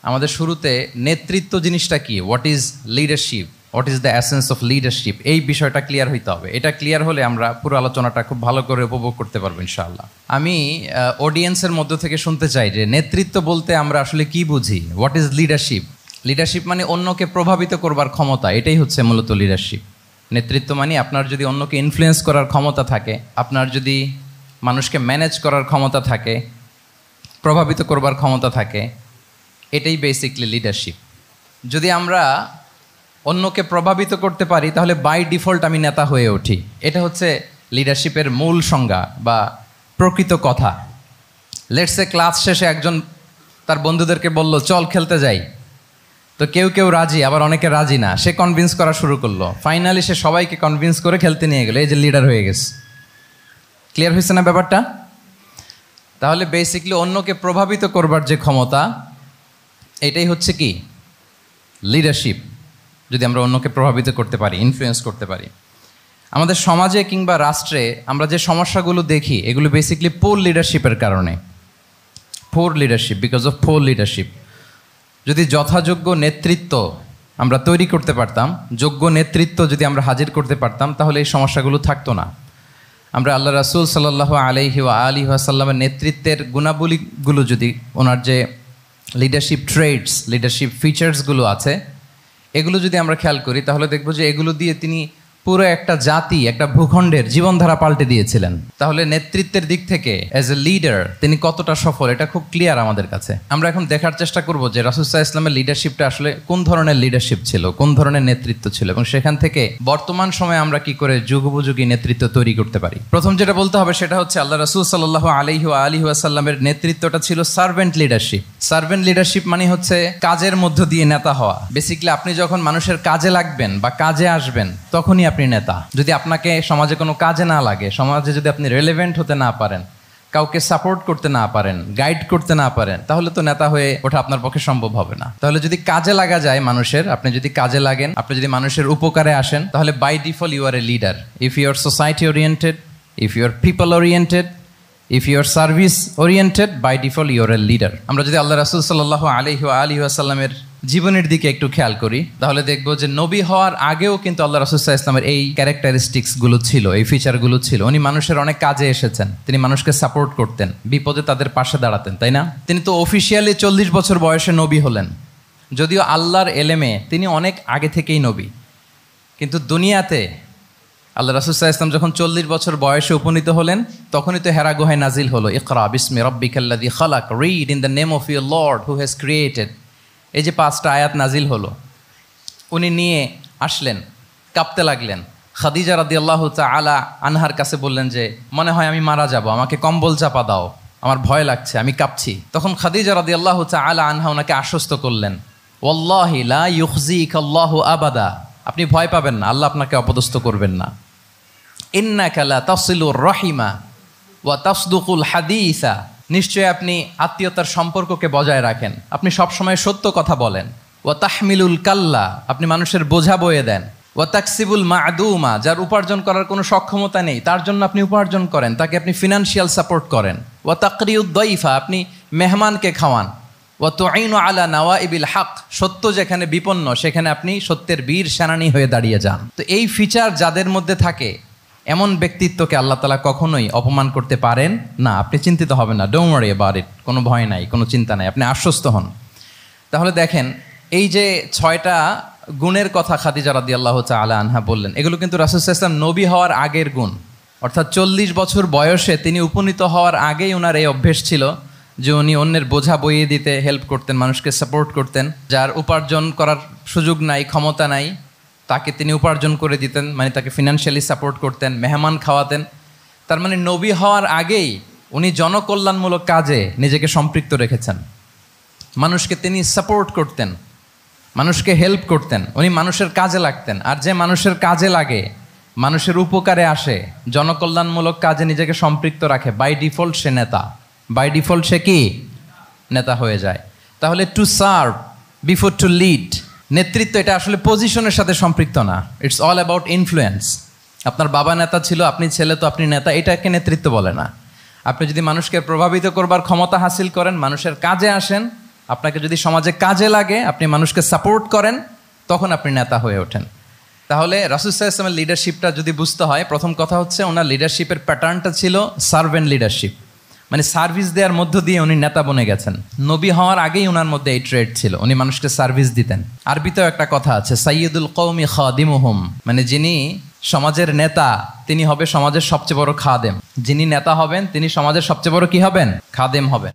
আমাদের শুরুতে নেতৃত্ব জিনিসটা কি, what is leadership, what is the essence of leadership, এই বিষয়টা ক্লিয়ার হইতে হবে। এটা ক্লিয়ার হলে আমরা পুরো আলোচনাটা খুব ভালো করে উপভোগ করতে পারবো ইনশাআল্লাহ। আমি অডিয়েন্সের মধ্য থেকে শুনতে চাই যে নেতৃত্ব বলতে আমরা আসলে কি বুঝি, হোয়াট ইজ লিডারশিপ। লিডারশিপ মানে অন্যকে প্রভাবিত করবার ক্ষমতা, এটাই হচ্ছে মূলত লিডারশিপ। নেতৃত্ব মানে আপনার যদি অন্যকে ইনফ্লুয়েন্স করার ক্ষমতা থাকে, আপনার যদি মানুষকে ম্যানেজ করার ক্ষমতা থাকে, প্রভাবিত করবার ক্ষমতা থাকে, এটাই বেসিকলি লিডারশিপ। যদি আমরা অন্যকে প্রভাবিত করতে পারি তাহলে বাই ডিফল্ট আমি নেতা হয়ে উঠি। এটা হচ্ছে লিডারশিপের মূল সংজ্ঞা বা প্রকৃত কথা। লেটসে ক্লাস শেষে একজন তার বন্ধুদেরকে বলল চল খেলতে যাই, তো কেউ কেউ রাজি, আবার অনেকে রাজি না। সে কনভিন্স করা শুরু করলো, ফাইনালি সে সবাইকে কনভিন্স করে খেলতে নিয়ে গেল, এই যে লিডার হয়ে গেছে। ক্লিয়ার হয়েছে না ব্যাপারটা? তাহলে বেসিকলি অন্যকে প্রভাবিত করবার যে ক্ষমতা, এটাই হচ্ছে কি লিডারশিপ। যদি আমরা অন্যকে প্রভাবিত করতে পারি, ইনফ্লুয়েন্স করতে পারি। আমাদের সমাজে কিংবা রাষ্ট্রে আমরা যে সমস্যাগুলো দেখি, এগুলো বেসিকলি পোর লিডারশিপের কারণে। Poor leadership, because of poor leadership. যদি যথাযোগ্য নেতৃত্ব আমরা তৈরি করতে পারতাম, যোগ্য নেতৃত্ব যদি আমরা হাজির করতে পারতাম, তাহলে এই সমস্যাগুলো থাকতো না। আমরা আল্লাহ রাসূল সাল্লাল্লাহু আলাইহি ওয়া আলিহি ওয়াসাল্লামের নেতৃত্বের গুণাবলীগুলো, যদি ওনার যে লিডারশিপ ট্রেডস, লিডারশিপ ফিচার্সগুলো আছে, এগুলো যদি আমরা খেয়াল করি, তাহলে দেখব যে এগুলো দিয়ে তিনি পুরো একটা জাতি, একটা ভূখণ্ডের জীবনধারা পাল্টে দিয়েছিলেন। তাহলে নেতৃত্বের দিক থেকে অ্যাজ এ লিডার তিনি কতটা সফল, এটা খুব ক্লিয়ার আমাদের কাছে। আমরা এখন দেখার চেষ্টা করব যে রাসূল সাল্লাল্লাহু আলাইহি ওয়াসাল্লামের লিডারশিপটা আসলে কোন ধরনের লিডারশিপ ছিল, কোন ধরনের নেতৃত্ব ছিল, এবং সেখান থেকে বর্তমান সময়ে আমরা কি করে যুগোপযোগী নেতৃত্ব তৈরি করতে পারি। প্রথম যেটা বলতে হবে সেটা হচ্ছে আল্লাহ রাসূল সাল্লাল্লাহু আলাইহি ওয়া আলিহি ওয়াসাল্লামের নেতৃত্বটা ছিল সার্ভেন্ট লিডারশিপ। সার্ভেন্ট লিডারশিপ মানে হচ্ছে কাজের মধ্য দিয়ে নেতা হওয়া। বেসিক্যালি আপনি যখন মানুষের কাজে লাগবেন বা কাজে আসবেন, তখনই আপনি নেতা। যদি আপনাকে সমাজে কোনো কাজে না লাগে, সমাজে যদি আপনি রেলেভেন্ট হতে না পারেন, কাউকে সাপোর্ট করতে না পারেন, গাইড করতে না পারেন, তাহলে তো নেতা হয়ে ওঠা আপনার পক্ষে সম্ভব হবে না। তাহলে যদি কাজে লাগা যায় মানুষের, আপনি যদি কাজে লাগেন, আপনি যদি মানুষের উপকারে আসেন, তাহলে by default you are a leader. If you are society oriented, if you are people oriented, if you are service oriented, by default you are a leader. আমরা যদি আল্লাহ রাসূল সাল্লাল্লাহু আলাইহি ওয়া আলিহি ওয়াসাল্লামের জীবনের দিকে একটু খেয়াল করি, তাহলে দেখবো যে নবী হওয়ার আগেও কিন্তু আল্লাহ রাসূল সাল্লাল্লাহু আলাইহি ওয়াসাল্লামের এই ক্যারেক্টারিস্টিক্সগুলো ছিল, এই ফিচারগুলো ছিল। উনি মানুষের অনেক কাজে এসেছেন, তিনি মানুষকে সাপোর্ট করতেন, বিপদে তাদের পাশে দাঁড়াতেন, তাই না? তিনি তো অফিসিয়ালি 40 বছর বয়সে নবী হলেন, যদিও আল্লাহর এলেমে তিনি অনেক আগে থেকেই নবী। কিন্তু দুনিয়াতে আল্লাহ রাসূল সাল্লাল্লাহু আলাইহি ওয়াসাল্লাম যখন 40 বছর বয়সে উপনীত হলেন, তখনই তো হেরা গুহায় নাজিল হলো, ইকরা বিসমি রাব্বিকাল্লাযী খালাক, read in the name of your lord who has created. এই যে 5টা আয়াত নাজিল হলো, উনি নিয়ে আসলেন, কাঁপতে লাগলেন। খাদিজা রাদিয়াল্লাহু তাআলা আনহার কাছে বললেন যে মনে হয় আমি মারা যাব, আমাকে কম্বল চাপা দাও, আমার ভয় লাগছে, আমি কাঁপছি। তখন খাদিজা রাদিয়াল্লাহু তাআলা আনহা ওনাকে আশ্বস্ত করলেন, ওয়াল্লাহি লা ইউখজিকাল্লাহু আবাদা, আপনি ভয় পাবেন না, আল্লাহ আপনাকে অপদস্থ করবেন না। ইন্নাকা লা তাসিলুর রাহিমা ওয়া তাসদুকুল হাদিসা, নিশ্চয়ই আপনি আত্মীয়তার সম্পর্ককে বজায় রাখেন, আপনি সবসময় সত্য কথা বলেন। ওয়া তাহমিলুল কাল্লা, আপনি মানুষের বোঝা বয়ে দেন। ওয়া তাকসিবুল মা'দুমা, যার উপার্জন করার কোনো সক্ষমতা নেই তার জন্য আপনি উপার্জন করেন, তাকে আপনি ফিনান্সিয়াল সাপোর্ট করেন। ওয়া তাকরিউদ দাইফা, আপনি মেহমানকে খাওয়ান। ওয়া তুঈনু আলা নাওয়াইবিল হক, সত্য যেখানে বিপন্ন সেখানে আপনি সত্যের বীর সেনানী হয়ে দাঁড়িয়ে যান। তো এই ফিচার যাদের মধ্যে থাকে, এমন ব্যক্তিত্বকে আল্লাহ তাআলা কখনোই অপমান করতে পারেন না। আপনি চিন্তিত হবেন না, ডোন্ট ওয়ারি অ্যাবাউট ইট, কোনো ভয় নাই, কোনো চিন্তা নাই, আপনি আশ্বস্ত হন। তাহলে দেখেন, এই যে 6টা গুণের কথা খাদিজা রাদিয়াল্লাহু তাআলা আনহা বললেন, এগুলো কিন্তু রাসূল সাল্লাল্লাহু আলাইহি ওয়াসাল্লাম নবী হওয়ার আগের গুণ। অর্থাৎ 40 বছর বয়সে তিনি উপনীত হওয়ার আগেই ওনার এই অভ্যেস ছিল যে উনি অন্যের বোঝা বইয়ে দিতে হেল্প করতেন, মানুষকে সাপোর্ট করতেন। যার উপার্জন করার সুযোগ নাই, ক্ষমতা নাই, তাকে তিনি উপার্জন করে দিতেন, মানে তাকে ফিনান্সিয়ালি সাপোর্ট করতেন, মেহমান খাওয়াতেন। তার মানে নবী হওয়ার আগেই উনি জনকল্যাণমূলক কাজে নিজেকে সম্পৃক্ত রেখেছেন। মানুষকে তিনি সাপোর্ট করতেন, মানুষকে হেল্প করতেন, উনি মানুষের কাজে লাগতেন। আর যে মানুষের কাজে লাগে, মানুষের উপকারে আসে, জনকল্যাণমূলক কাজে নিজেকে সম্পৃক্ত রাখে, বাই ডিফল্ট সে নেতা, বাই ডিফল্ট সে কি নেতা হয়ে যায়। তাহলে to serve before to lead, নেতৃত্ব এটা আসলে পজিশনের সাথে সম্পৃক্ত না, ইটস অল অ্যাবাউট ইনফ্লুয়েন্স। আপনার বাবা নেতা ছিল, আপনি ছেলে, তো আপনি নেতা, এটাকে নেতৃত্ব বলে না। আপনি যদি মানুষকে প্রভাবিত করবার ক্ষমতা হাসিল করেন, মানুষের কাজে আসেন, আপনাকে যদি সমাজে কাজে লাগে, আপনি মানুষকে সাপোর্ট করেন, তখন আপনি নেতা হয়ে ওঠেন। তাহলে রাসূল সাল্লাল্লাহু আলাইহি ওয়াসাল্লামের লিডারশিপটা যদি বুঝতে হয়, প্রথম কথা হচ্ছে ওনার লিডারশিপের প্যাটার্নটা ছিল সার্ভেন্ট লিডারশিপ, মানে সার্ভিস দেওয়ার মধ্য দিয়ে উনি নেতা বনে গেছেন। নবী হওয়ার আগেই ওনার মধ্যে এই ট্রেড ছিল, উনি মানুষকে সার্ভিস দিতেন। আরবিতেও একটা কথা আছে, সাইয়্যিদুল কওমি খাদিমুহুম, মানে যিনি সমাজের নেতা তিনি হবে সমাজের সবচেয়ে বড় খাদেম। যিনি নেতা হবেন তিনি সমাজের সবচেয়ে বড় কি হবেন? খাদেম হবেন।